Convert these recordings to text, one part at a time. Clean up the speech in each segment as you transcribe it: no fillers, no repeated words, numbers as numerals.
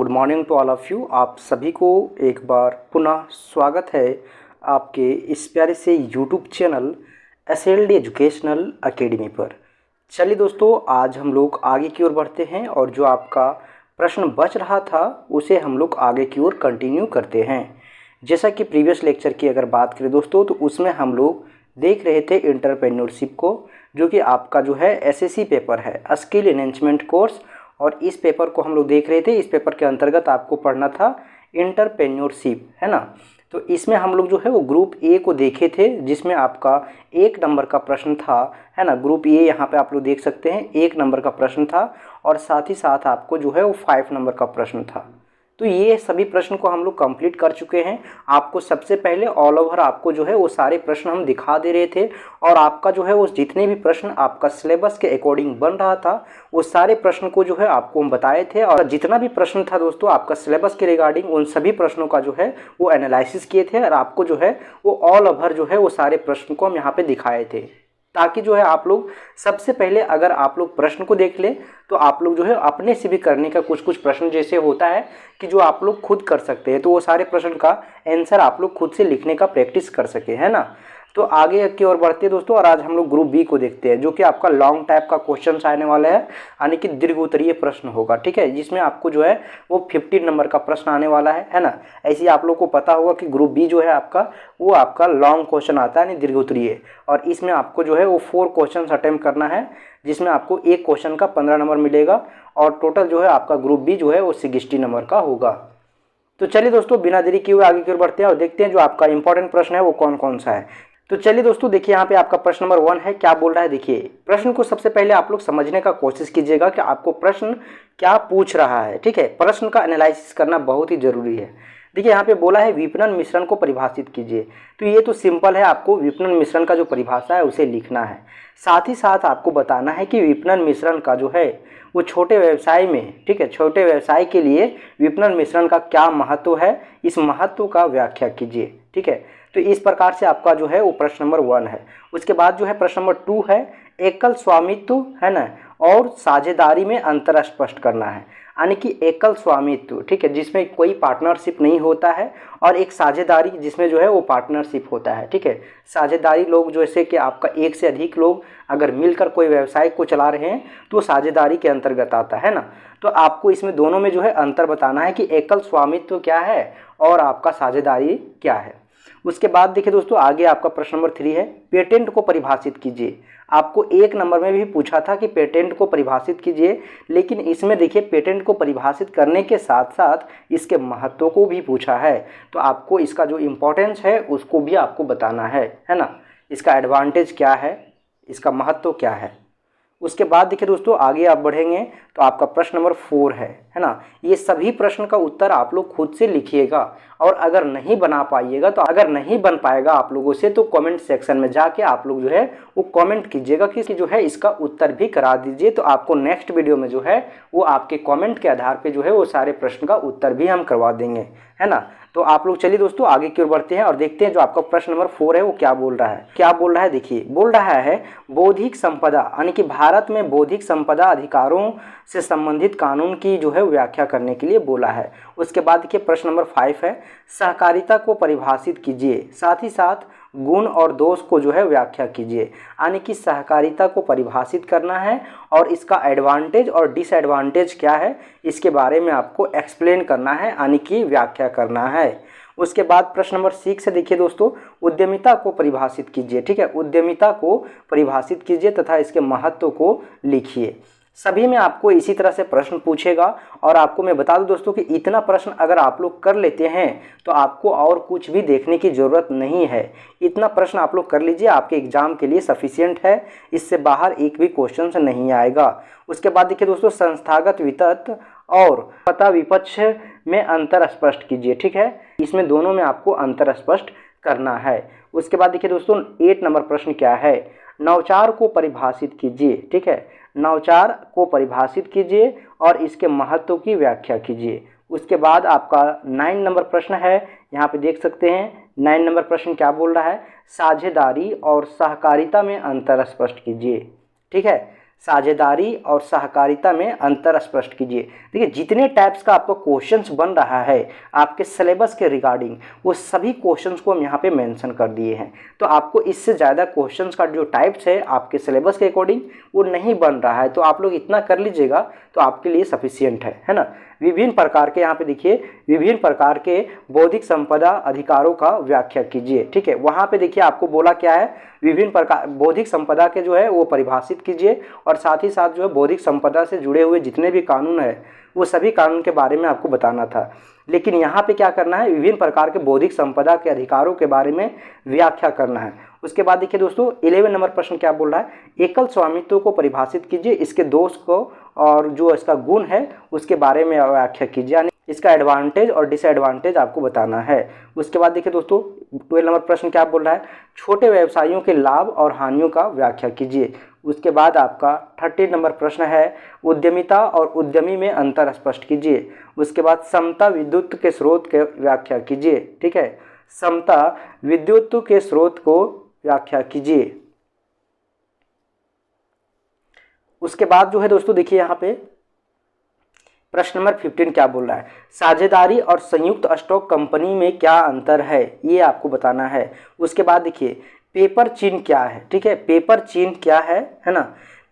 Good morning to all of you. आप सभी को एक बार पुनः स्वागत है आपके इस प्यारे से YouTube channel SLD educational academy पर। चलिए दोस्तों, आज हम लोग आगे की ओर बढ़ते हैं और जो आपका प्रश्न बच रहा था उसे हम लोग आगे की ओर कंटिन्यू करते हैं। जैसा कि प्रीवियस लेक्चर की अगर बात करें दोस्तों, तो उसमें हम लोग देख रहे थे एंटरप्रेन्योरशिप को, जो कि आपका जो है एसएससी पेपर है, स्किल एनहेंसमेंट कोर्स। और इस पेपर को हम लोग देख रहे थे। इस पेपर के अंतर्गत आपको पढ़ना था एंटरप्रेन्योरशिप, है ना। तो इसमें हम लोग जो है वो ग्रुप ए को देखे थे, जिसमें आपका 1 नंबर का प्रश्न था, है ना। ग्रुप ए यहाँ पे आप लोग देख सकते हैं 1 नंबर का प्रश्न था और साथ ही साथ आपको जो है वो 5 नंबर का प्रश्न था। तो ये सभी प्रश्न को हम लोग कंप्लीट कर चुके हैं। आपको सबसे पहले ऑल ओवर आपको जो है वो सारे प्रश्न हम दिखा दे रहे थे और आपका जो है वो जितने भी प्रश्न आपका सिलेबस के अकॉर्डिंग बन रहा था वो सारे प्रश्न को जो है आपको हम बताए थे। और जितना भी प्रश्न था दोस्तों आपका सिलेबस के रिगार्डिंग, उन सभी प्रश्नों का जो है वो एनालिसिस किए थे और आपको जो है वो ऑल ओवर जो है वो सारे प्रश्न को हम यहाँ पे दिखाए थे, ताकि जो है आप लोग सबसे पहले अगर आप लोग प्रश्न को देख लें तो आप लोग जो है अपने से भी करने का कुछ प्रश्न जैसे होता है कि जो आप लोग खुद कर सकते हैं, तो वो सारे प्रश्न का आंसर आप लोग खुद से लिखने का प्रैक्टिस कर सके, है ना। तो आगे की ओर बढ़ते हैं दोस्तों, और आज हम लोग ग्रुप बी को देखते हैं, जो कि आपका लॉन्ग टाइप का क्वेश्चन आने वाला है, यानी कि दीर्घ उत्तरीय प्रश्न होगा, ठीक है, जिसमें आपको जो है वो 15 नंबर का प्रश्न आने वाला है ना। ऐसे ही आप लोग को पता होगा कि ग्रुप बी जो है आपका वो आपका लॉन्ग क्वेश्चन आता है, यानी दीर्घ उत्तरीय, और इसमें आपको जो है वो 4 क्वेश्चन अटेम्प्ट करना है, जिसमें आपको एक क्वेश्चन का 15 नंबर मिलेगा और टोटल जो है आपका ग्रुप बी जो है वो 60 नंबर का होगा। तो चलिए दोस्तों, बिना देरी किए हुए आगे की ओर बढ़ते हैं और देखते हैं जो आपका इंपॉर्टेंट प्रश्न है वो कौन कौन सा है। तो चलिए दोस्तों, देखिए यहाँ पे आपका प्रश्न नंबर 1 है, क्या बोल रहा है। देखिए प्रश्न को सबसे पहले आप लोग समझने का कोशिश कीजिएगा कि आपको प्रश्न क्या पूछ रहा है, ठीक है। प्रश्न का एनालिसिस करना बहुत ही जरूरी है। देखिए यहाँ पे बोला है विपणन मिश्रण को परिभाषित कीजिए, तो ये तो सिंपल है, आपको विपणन मिश्रण का जो परिभाषा है उसे लिखना है। साथ ही साथ आपको बताना है कि विपणन मिश्रण का जो है वो छोटे व्यवसाय में, ठीक है, छोटे व्यवसाय के लिए विपणन मिश्रण का क्या महत्व है, इस महत्व का व्याख्या कीजिए, ठीक है। तो इस प्रकार से आपका जो है वो प्रश्न नंबर 1 है। उसके बाद जो है प्रश्न नंबर 2 है, एकल स्वामित्व, है ना, और साझेदारी में अंतर स्पष्ट करना है, यानी कि एकल स्वामित्व, ठीक है, जिसमें कोई पार्टनरशिप नहीं होता है, और एक साझेदारी जिसमें जो है वो पार्टनरशिप होता है, ठीक है। साझेदारी लोग जैसे कि आपका एक से अधिक लोग अगर मिलकर कोई व्यवसाय को चला रहे हैं तो साझेदारी के अंतर्गत आता है ना। तो आपको इसमें दोनों में जो है अंतर बताना है कि एकल स्वामित्व क्या है और आपका साझेदारी क्या है। उसके बाद देखिए दोस्तों, आगे आपका प्रश्न नंबर 3 है, पेटेंट को परिभाषित कीजिए। आपको 1 नंबर में भी पूछा था कि पेटेंट को परिभाषित कीजिए, लेकिन इसमें देखिए पेटेंट को परिभाषित करने के साथ साथ इसके महत्व को भी पूछा है, तो आपको इसका जो इम्पोर्टेंस है उसको भी आपको बताना है ना। इसका एडवांटेज क्या है, इसका महत्व क्या है। उसके बाद देखिए दोस्तों, आगे आप बढ़ेंगे तो आपका प्रश्न नंबर 4 है ना। ये सभी प्रश्न का उत्तर आप लोग खुद से लिखिएगा, और अगर नहीं बना पाइएगा तो अगर नहीं बन पाएगा आप लोगों से तो कमेंट सेक्शन में जाके आप लोग जो है वो कमेंट कीजिएगा कि जो है इसका उत्तर भी करा दीजिए। तो आपको नेक्स्ट वीडियो में जो है वो आपके कमेंट के आधार पे जो है वो सारे प्रश्न का उत्तर भी हम करवा देंगे, है ना। तो आप लोग चलिए दोस्तों आगे की ओर बढ़ते हैं और देखते हैं जो आपका प्रश्न नंबर 4 है वो क्या बोल रहा है। क्या बोल रहा है, देखिए बोल रहा है बौद्धिक संपदा, यानी कि भारत में बौद्धिक संपदा अधिकारों से संबंधित कानून की जो है व्याख्या करने के लिए बोला है। उसके बाद देखिए प्रश्न नंबर 5 है, सहकारिता को परिभाषित कीजिए, साथ ही साथ गुण और दोष को जो है व्याख्या कीजिए, यानी कि सहकारिता को परिभाषित करना है और इसका एडवांटेज और डिसएडवांटेज क्या है इसके बारे में आपको एक्सप्लेन करना है, यानी कि व्याख्या करना है। उसके बाद प्रश्न नंबर 6 से देखिए दोस्तों, उद्यमिता को परिभाषित कीजिए, ठीक है, उद्यमिता को परिभाषित कीजिए तथा इसके महत्व को लिखिए। सभी में आपको इसी तरह से प्रश्न पूछेगा, और आपको मैं बता दूं दोस्तों कि इतना प्रश्न अगर आप लोग कर लेते हैं तो आपको और कुछ भी देखने की ज़रूरत नहीं है। इतना प्रश्न आप लोग कर लीजिए, आपके एग्जाम के लिए सफिशिएंट है, इससे बाहर एक भी क्वेश्चन नहीं आएगा। उसके बाद देखिए दोस्तों, संस्थागत वित्त और पता विपक्ष में अंतर स्पष्ट कीजिए, ठीक है, इसमें दोनों में आपको अंतर स्पष्ट करना है। उसके बाद देखिए दोस्तों 8 नंबर प्रश्न क्या है, नवाचार को परिभाषित कीजिए, ठीक है, नवाचार को परिभाषित कीजिए और इसके महत्व की व्याख्या कीजिए। उसके बाद आपका 9 नंबर प्रश्न है, यहाँ पे देख सकते हैं 9 नंबर प्रश्न क्या बोल रहा है, साझेदारी और सहकारिता में अंतर स्पष्ट कीजिए, ठीक है, साझेदारी और सहकारिता में अंतर स्पष्ट कीजिए। देखिए जितने टाइप्स का आपका क्वेश्चंस बन रहा है आपके सिलेबस के रिगार्डिंग, वो सभी क्वेश्चंस को हम यहाँ पे मेंशन कर दिए हैं। तो आपको इससे ज़्यादा क्वेश्चंस का जो टाइप्स है आपके सिलेबस के अकॉर्डिंग वो नहीं बन रहा है, तो आप लोग इतना कर लीजिएगा तो आपके लिए सफिशियंट है ना। विभिन्न प्रकार के, यहाँ पे देखिए, विभिन्न प्रकार के बौद्धिक संपदा अधिकारों का व्याख्या कीजिए। ठीक है, वहाँ पे देखिए आपको बोला क्या है, विभिन्न प्रकार बौद्धिक संपदा के जो है वो परिभाषित कीजिए, और साथ ही साथ जो है बौद्धिक संपदा से जुड़े हुए जितने भी कानून है वो सभी कानून के बारे में आपको बताना था। लेकिन यहाँ पे क्या करना है, विभिन्न प्रकार के बौद्धिक संपदा के अधिकारों के बारे में व्याख्या करना है। उसके बाद देखिए दोस्तों 11 नंबर प्रश्न क्या बोल रहा है, एकल स्वामित्व को परिभाषित कीजिए, इसके दोष को और जो इसका गुण है उसके बारे में व्याख्या कीजिए, यानी इसका एडवांटेज और डिसएडवांटेज आपको बताना है। उसके बाद देखिए दोस्तों 12 नंबर प्रश्न क्या बोल रहा है, छोटे व्यवसायियों के लाभ और हानियों का व्याख्या कीजिए। उसके बाद आपका 13 नंबर प्रश्न है, उद्यमिता और उद्यमी में अंतर स्पष्ट कीजिए। उसके बाद समता विद्युत के स्रोत के व्याख्या कीजिए। ठीक है, समता विद्युत के स्रोत को व्याख्या कीजिए। उसके बाद जो है दोस्तों देखिए यहाँ पे प्रश्न नंबर 15 क्या बोल रहा है, साझेदारी और संयुक्त स्टॉक कंपनी में क्या अंतर है, ये आपको बताना है। उसके बाद देखिए पेपर चिन्ह क्या है। ठीक है, पेपर चिन्ह क्या है ना,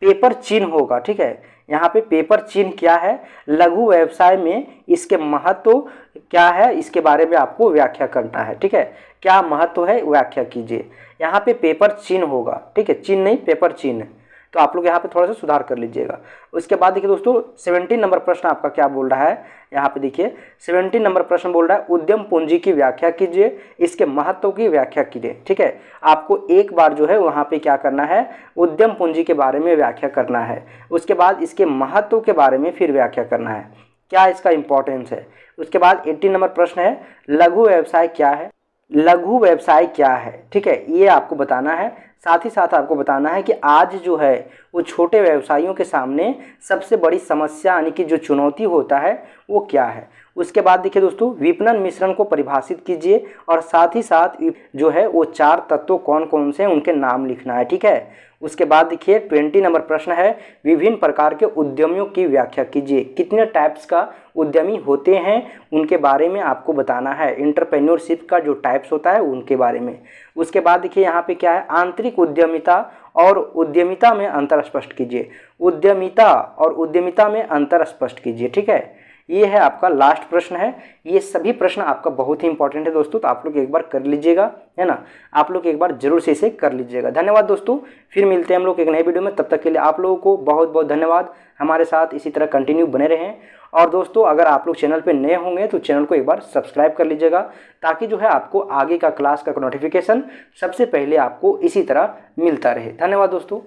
पेपर चिन्ह होगा। ठीक है, यहाँ पे पेपर चिन्ह क्या है, लघु व्यवसाय में इसके महत्व क्या है, इसके बारे में आपको व्याख्या करना है। ठीक है, क्या महत्व है व्याख्या कीजिए। यहाँ पे पेपर चिन्ह होगा। ठीक है, चिन्ह नहीं पेपर चिन्ह, तो आप लोग यहाँ पे थोड़ा सा सुधार कर लीजिएगा। उसके बाद देखिए दोस्तों 17 नंबर प्रश्न आपका क्या बोल रहा है, यहाँ पे देखिए 17 नंबर प्रश्न बोल रहा है, उद्यम पूंजी की व्याख्या कीजिए, इसके महत्व की व्याख्या कीजिए। ठीक है, आपको एक बार जो है वहाँ पे क्या करना है, उद्यम पूंजी के बारे में व्याख्या करना है। उसके बाद इसके महत्व के बारे में फिर व्याख्या करना है, क्या इसका इंपॉर्टेंस है। उसके बाद 18 नंबर प्रश्न है, लघु व्यवसाय क्या है, लघु व्यवसाय क्या है। ठीक है, ये आपको बताना है। साथ ही साथ आपको बताना है कि आज जो है वो छोटे व्यवसायियों के सामने सबसे बड़ी समस्या यानी कि जो चुनौती होता है वो क्या है। उसके बाद देखिए दोस्तों विपणन मिश्रण को परिभाषित कीजिए, और साथ ही साथ जो है वो 4 तत्व कौन कौन से हैं उनके नाम लिखना है। ठीक है, उसके बाद देखिए 20 नंबर प्रश्न है, विभिन्न प्रकार के उद्यमियों की व्याख्या कीजिए, कितने टाइप्स का उद्यमी होते हैं उनके बारे में आपको बताना है, एंटरप्रेन्योरशिप का जो टाइप्स होता है उनके बारे में। उसके बाद देखिए यहाँ पे क्या है, आंतरिक उद्यमिता और उद्यमिता में अंतर स्पष्ट कीजिए, उद्यमिता और उद्यमिता में अंतर स्पष्ट कीजिए। ठीक है, ये है आपका लास्ट प्रश्न है। ये सभी प्रश्न आपका बहुत ही इंपॉर्टेंट है दोस्तों, तो आप लोग एक बार कर लीजिएगा, है ना, आप लोग एक बार जरूर से इसे कर लीजिएगा। धन्यवाद दोस्तों, फिर मिलते हैं हम लोग एक नए वीडियो में, तब तक के लिए आप लोगों को बहुत बहुत धन्यवाद। हमारे साथ इसी तरह कंटिन्यू बने रहें, और दोस्तों अगर आप लोग चैनल पे नए होंगे तो चैनल को एक बार सब्सक्राइब कर लीजिएगा, ताकि जो है आपको आगे का क्लास का नोटिफिकेशन सबसे पहले आपको इसी तरह मिलता रहे। धन्यवाद दोस्तों।